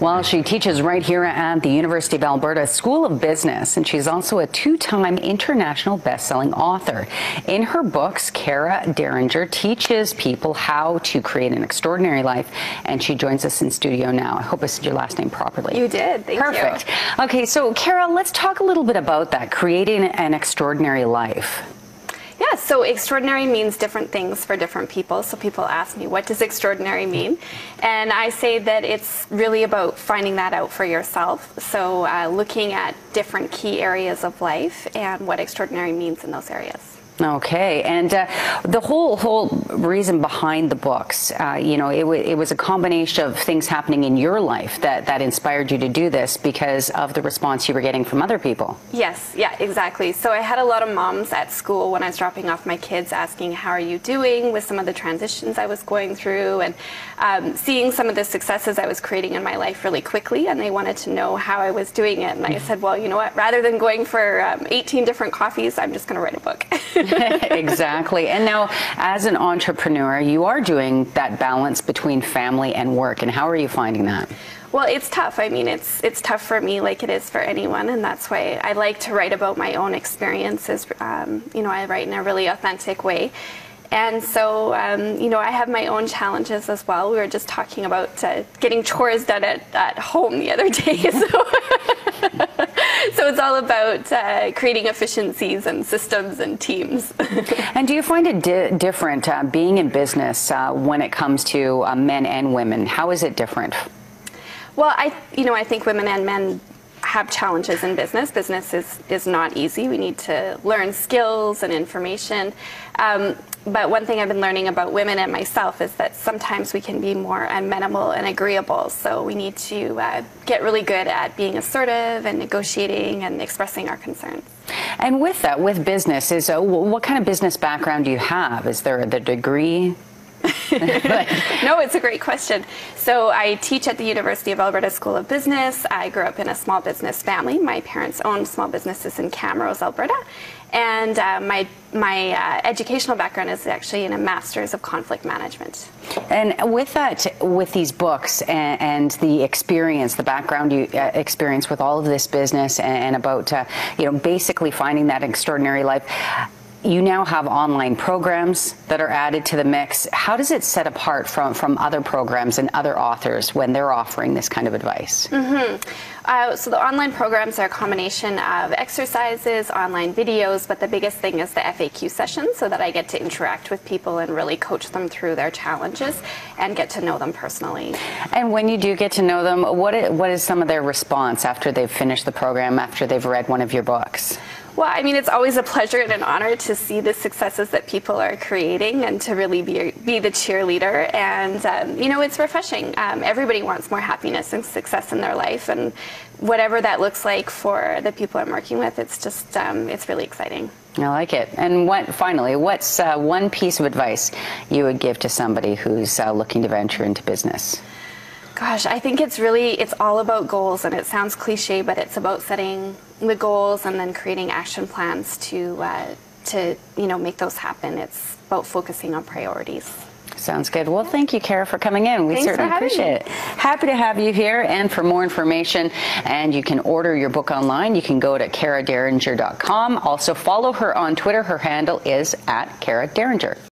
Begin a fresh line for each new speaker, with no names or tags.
Well, she teaches right here at the University of Alberta School of Business, and she's also a two-time international best-selling author. In her books, Kara Deringer teaches people how to create an extraordinary life, and she joins us in studio now. I hope I said your last name properly.
You did. Thank you.
Perfect. Okay, so Kara, let's talk a little bit about that, creating an extraordinary life.
Yeah, so extraordinary means different things for different people. So people ask me, what does extraordinary mean? And I say that it's really about finding that out for yourself. So looking at different key areas of life and what extraordinary means in those areas.
Okay, and the whole reason behind the books, you know, it was a combination of things happening in your life that inspired you to do this because of the response you were getting from other people.
Yes, yeah, exactly. So I had a lot of moms at school when I was dropping off my kids asking, how are you doing with some of the transitions I was going through, and seeing some of the successes I was creating in my life really quickly, and they wanted to know how I was doing it. And I said, well, you know what, rather than going for 18 different coffees, I'm just going to write a book.
Exactly. And now, as an entrepreneur, you are doing that balance between family and work. And how are you finding that?
Well, it's tough. I mean, it's tough for me like it is for anyone, and that's why I like to write about my own experiences. You know, I write in a really authentic way. And so, you know, I have my own challenges as well. We were just talking about getting chores done at home the other day. So it's all about creating efficiencies and systems and teams.
And do you find it different being in business when it comes to men and women? How is it different?
Well, I think women and men have challenges in business. Business is not easy. We need to learn skills and information. But one thing I've been learning about women and myself is that sometimes we can be more amenable and agreeable. So we need to get really good at being assertive and negotiating and expressing our concerns. And
with that, with business, what kind of business background do you have? Is there the degree?
No, it's a great question. So I teach at the University of Alberta School of Business. I grew up in a small business family. My parents owned small businesses in Camrose, Alberta. And my educational background is actually in a Master's of Conflict Management.
And with that, with these books and the experience, the background you experience with all of this business and about, you know, basically finding that extraordinary life, you now have online programs that are added to the mix. How does it set apart from other programs and other authors when they're offering this kind of advice?
So the online programs are a combination of exercises, online videos, but the biggest thing is the FAQ session, so that I get to interact with people and really coach them through their challenges and get to know them personally.
And when you do get to know them, what is some of their response after they've finished the program, after they've read one of your books?
Well, I mean, it's always a pleasure and an honor to see the successes that people are creating and to really be the cheerleader. And, you know, it's refreshing. Everybody wants more happiness and success in their life. And whatever that looks like for the people I'm working with, it's just, it's really exciting.
I like it. And finally, what's one piece of advice you would give to somebody who's looking to venture into business?
Gosh, I think it's all about goals, and it sounds cliche, but it's about setting the goals and then creating action plans to you know, make those happen. It's about focusing on priorities.
Sounds good. Well, thank you, Kara, for coming in. We certainly appreciate it. Happy to have you here. And for more information, and you can order your book online, you can go to karaderinger.com. Also follow her on Twitter. Her handle is @Kara Deringer.